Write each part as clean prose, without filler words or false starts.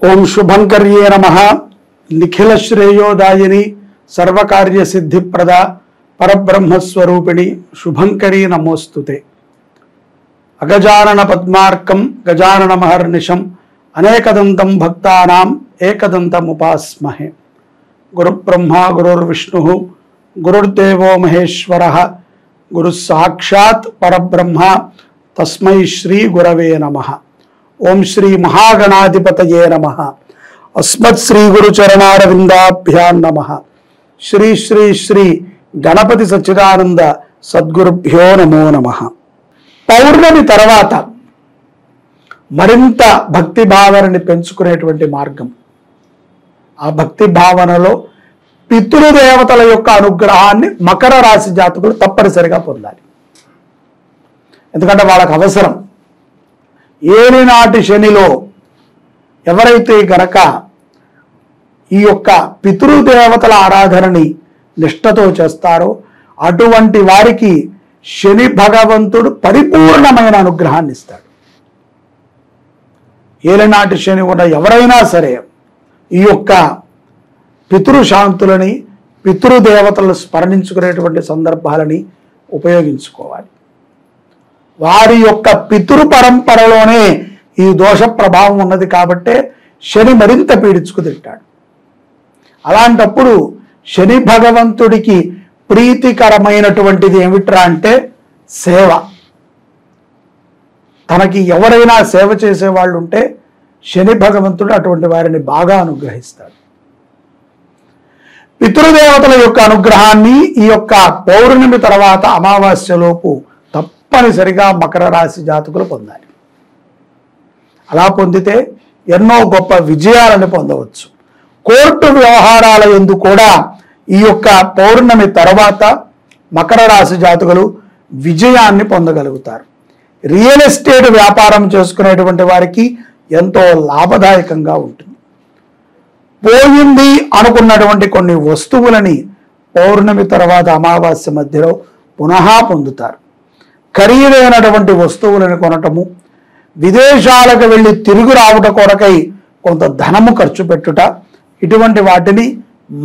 ओं शुभंकर्ये नमः। निखिल श्रेयोदायिनी सर्वकार्य सिद्धिप्रदा परब्रह्मस्वरूपिणी शुभंकरी नमोस्तुते। अगजानन पद्मार्कं गजानन महर्निशं अनेकदंतं भक्तानां एकदंतमुपास्महे। गुरुब्रह्मा गुरुर्विष्णुः गुरुर्देवो महेश्वरः गुरुस्साक्षात् परब्रह्मा तस्मै श्री गुरवे नमः। ओं श्री महागणाधिपतये नमः। अस्मत् श्री गुरुचरणारविंदाभ्यां नमः। श्री श्री श्री गणपति सच्चिदानंद सद्गुरुभ्यो नमो नमः। పౌర్ణమి తర్వాత మరింత భక్తి భావనని పెంచుకునేటువంటి మార్గం, ఆ భక్తి భావనలో పితృదేవతల యొక్క అనుగ్రహాన్ని మకర రాశి జాతకులు తప్పనిసరిగా పొందాలి. ఎందుకంటే వాళ్ళకి అవసరం. ఏలినాటి శనిలో ఎవరైతే గనక ఈ యొక్క పితృదేవతల ఆరాధనని నిష్ఠతో చేస్తారో అటువంటి వారికి శని భగవంతుడు పరిపూర్ణమైన అనుగ్రహాన్ని ఇస్తాడు. ఏలినాటి శని ఉన్న ఎవరైనా సరే ఈ యొక్క పితృశాంతులని పితృదేవతలను స్మరణించుకునేటువంటి సందర్భాలని ఉపయోగించుకోవాలి. వారి యొక్క పితృ పరంపరలోనే ఈ దోష ప్రభావం ఉన్నది కాబట్టే శని మరింత పీడించుకు తింటాడు. అలాంటప్పుడు శని భగవంతుడికి ప్రీతికరమైనటువంటిది ఏమిట్రా అంటే సేవ. తనకి ఎవరైనా సేవ చేసేవాళ్ళు ఉంటే శని భగవంతుడు అటువంటి వారిని బాగా అనుగ్రహిస్తాడు. పితృదేవతల యొక్క అనుగ్రహాన్ని ఈ యొక్క పౌర్ణమి తర్వాత అమావాస్యలోపు తప్పనిసరిగా మకర రాశి జాతకులు పొందాలి. అలా పొందితే ఎన్నో గొప్ప విజయాలను పొందవచ్చు. కోర్టు వ్యవహారాల యందు కూడా ఈ యొక్క పౌర్ణమి తర్వాత మకర రాశి జాతకులు విజయాన్ని పొందగలుగుతారు. రియల్ ఎస్టేట్ వ్యాపారం చేసుకునేటువంటి వారికి ఎంతో లాభదాయకంగా ఉంటుంది. పోయింది అనుకున్నటువంటి కొన్ని వస్తువులని పౌర్ణమి తర్వాత అమావాస్య మధ్యలో పునః పొందుతారు. ఖరీదైనటువంటి వస్తువులను కొనటము, విదేశాలకు వెళ్ళి తిరిగి రావట కొరకై కొంత ధనము ఖర్చు పెట్టుట, ఇటువంటి వాటిని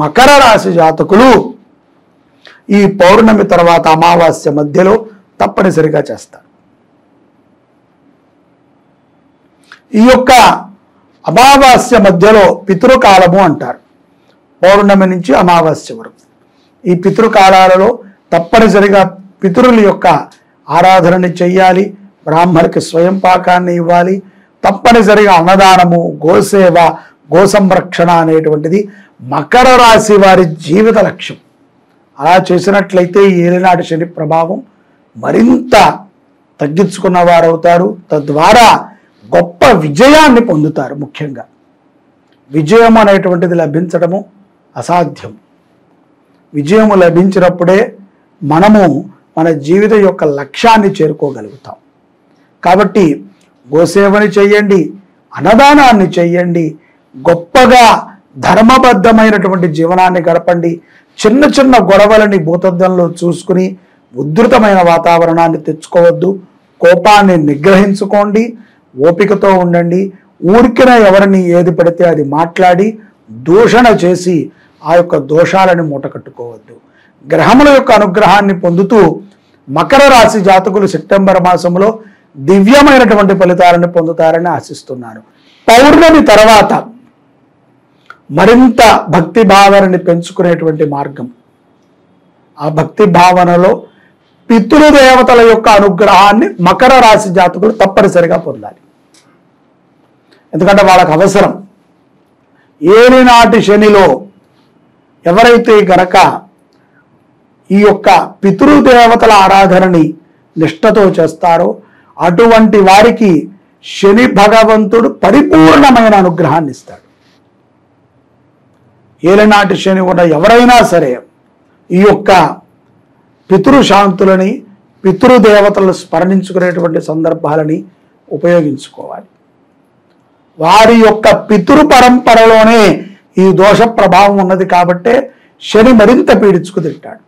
మకర రాశి జాతకులు ఈ పౌర్ణమి తర్వాత అమావాస్య మధ్యలో తప్పనిసరిగా చేస్తారు. ఈ యొక్క అమావాస్య మధ్యలో పితృకాలము అంటారు. పౌర్ణమి నుంచి అమావాస్య వరకు ఈ పితృకాలాలలో తప్పనిసరిగా పితరుల యొక్క ఆరాధనని చెయ్యాలి. బ్రాహ్మణుడికి స్వయం పాకాన్ని ఇవ్వాలి. తప్పనిసరిగా అన్నదానము, గోసేవ, గోసంరక్షణ అనేటువంటిది మకర రాశి వారి జీవిత లక్ష్యం. అలా చేసినట్లయితే ఈ ఏలినాటి శని ప్రభావం మరింత తగ్గించుకున్న వారు అవుతారు. తద్వారా గొప్ప విజయాన్ని పొందుతారు. ముఖ్యంగా విజయం అనేటువంటిది లభించడము అసాధ్యం. విజయము లభించినప్పుడే మనము మన జీవితం యొక్క లక్ష్యాన్ని చేరుకోగలుగుతాం. కాబట్టి గోసేవని చెయ్యండి, అన్నదానాన్ని చెయ్యండి, గొప్పగా ధర్మబద్ధమైనటువంటి జీవనాన్ని గడపండి. చిన్న చిన్న గొడవలని భూతద్దంలో చూసుకుని ఉధృతమైన వాతావరణాన్ని తెచ్చుకోవద్దు. కోపాన్ని నిగ్రహించుకోండి, ఓపికతో ఉండండి. ఊరికిన ఎవరిని ఏది పడితే అది మాట్లాడి దూషణ చేసి ఆ యొక్క దోషాలను మూటకట్టుకోవద్దు. గ్రహముల యొక్క అనుగ్రహాన్ని పొందుతూ మకర రాశి జాతకులు సెప్టెంబర్ మాసంలో దివ్యమైనటువంటి ఫలితాలను పొందుతారని ఆశిస్తున్నాను. పౌర్ణమి తర్వాత మరింత భక్తి భావనని పెంచుకునేటువంటి మార్గం, ఆ భక్తి భావనలో పితృదేవతల యొక్క అనుగ్రహాన్ని మకర రాశి జాతకులు తప్పనిసరిగా పొందాలి. ఎందుకంటే వాళ్ళకి అవసరం. ఏలినాటి శనిలో ఎవరైతే గనక ఈ యొక్క పితృదేవతల ఆరాధనని నిష్ఠతో చేస్తారో అటువంటి వారికి శని భగవంతుడు పరిపూర్ణమైన అనుగ్రహాన్ని ఇస్తాడు. ఏలినాటి శని ఉన్న ఎవరైనా సరే ఈ యొక్క పితృశాంతులని పితృదేవతలను స్మరణించుకునేటువంటి సందర్భాలని ఉపయోగించుకోవాలి. వారి యొక్క పితృ పరంపరలోనే ఈ దోష ప్రభావం ఉన్నది కాబట్టే శని మరింత పీడించుకు తింటాడు.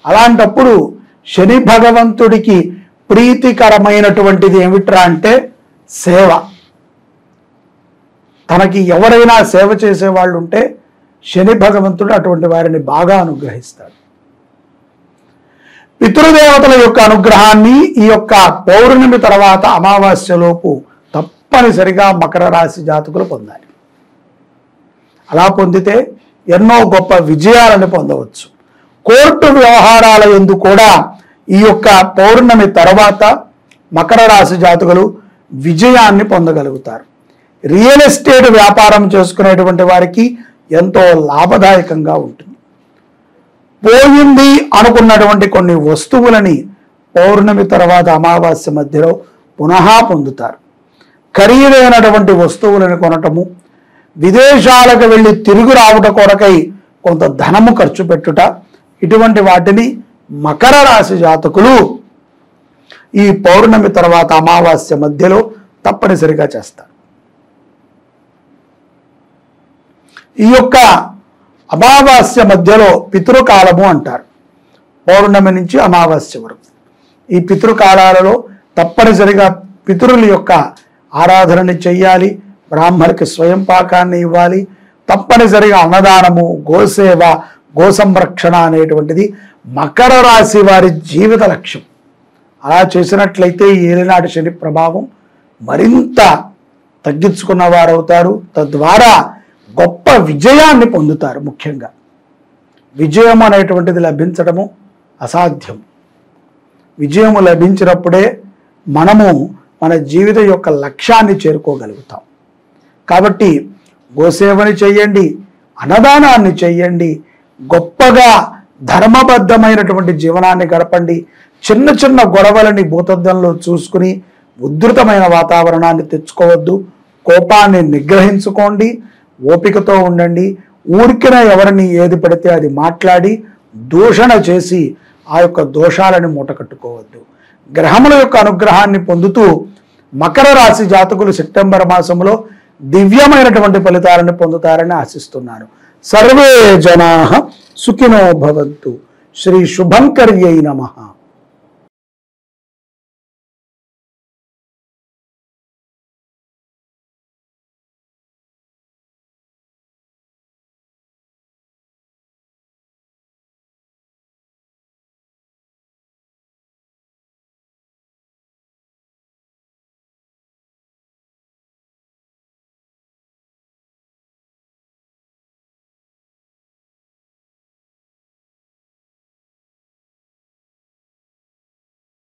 అలాంటప్పుడు శని భగవంతుడికి ప్రీతికరమైనటువంటిది ఏమిట్రా అంటే సేవ. తనకి ఎవరైనా సేవ చేసే వాళ్ళు ఉంటే శని భగవంతుడు అటువంటి వారిని బాగా అనుగ్రహిస్తాడు. పితృదేవతల యొక్క అనుగ్రహాన్ని ఈ యొక్క పౌర్ణమి తర్వాత అమావాస్యలోపు తప్పనిసరిగా మకర రాశి జాతకులు పొందాలి. అలా పొందితే ఎన్నో గొప్ప విజయాలను పొందవచ్చు. కోర్టు వ్యవహారాల యందు కూడా ఈ యొక్క పౌర్ణమి తర్వాత మకర రాశి జాతకులు విజయాన్ని పొందగలుగుతారు. రియల్ ఎస్టేట్ వ్యాపారం చేసుకునేటువంటి వారికి ఎంతో లాభదాయకంగా ఉంటుంది. పోయింది అనుకున్నటువంటి కొన్ని వస్తువులని పౌర్ణమి తర్వాత అమావాస్య మధ్యలో పునః పొందుతారు. ఖరీదైనటువంటి వస్తువులను కొనటము, విదేశాలకు వెళ్ళి తిరిగి రావట కొరకై కొంత ధనము ఖర్చు పెట్టుట, ఇటువంటి వాటిని మకర రాశి జాతకులు ఈ పౌర్ణమి తర్వాత అమావాస్య మధ్యలో తప్పనిసరిగా చేస్తారు. ఈ యొక్క అమావాస్య మధ్యలో పితృకాలము అంటారు. పౌర్ణమి నుంచి అమావాస్య వరకు ఈ పితృకాలాలలో తప్పనిసరిగా పితరుల యొక్క ఆరాధనని చెయ్యాలి. బ్రాహ్మణుడికి స్వయం పాకాన్ని ఇవ్వాలి. తప్పనిసరిగా అన్నదానము, గోసేవ, గోసంరక్షణ అనేటువంటిది మకర రాశి వారి జీవిత లక్ష్యం. అలా చేసినట్లయితే ఏలినాటి శని ప్రభావం మరింత తగ్గించుకున్న వారవుతారు. తద్వారా గొప్ప విజయాన్ని పొందుతారు. ముఖ్యంగా విజయం అనేటువంటిది లభించడము అసాధ్యం. విజయము లభించినప్పుడే మనము మన జీవిత యొక్క లక్ష్యాన్ని చేరుకోగలుగుతాం. కాబట్టి గోసేవని చెయ్యండి, అన్నదానాన్ని చెయ్యండి, గొప్పగా ధర్మబద్ధమైనటువంటి జీవనాన్ని గడపండి. చిన్న చిన్న గొడవలని భూతద్దంలో చూసుకుని ఉధృతమైన వాతావరణాన్ని తెచ్చుకోవద్దు. కోపాన్ని నిగ్రహించుకోండి, ఓపికతో ఉండండి. ఊరికిన ఎవరిని ఏది పడితే అది మాట్లాడి దూషణ చేసి ఆ యొక్క దోషాలను మూటకట్టుకోవద్దు. గ్రహముల యొక్క అనుగ్రహాన్ని పొందుతూ మకర రాశి జాతకులు సెప్టెంబర్ మాసంలో దివ్యమైనటువంటి ఫలితాలను పొందుతారని ఆశిస్తున్నాను. సర్వే జనాః సుఖినో భవంతు. శ్రీ శుభంకర్యై నమః.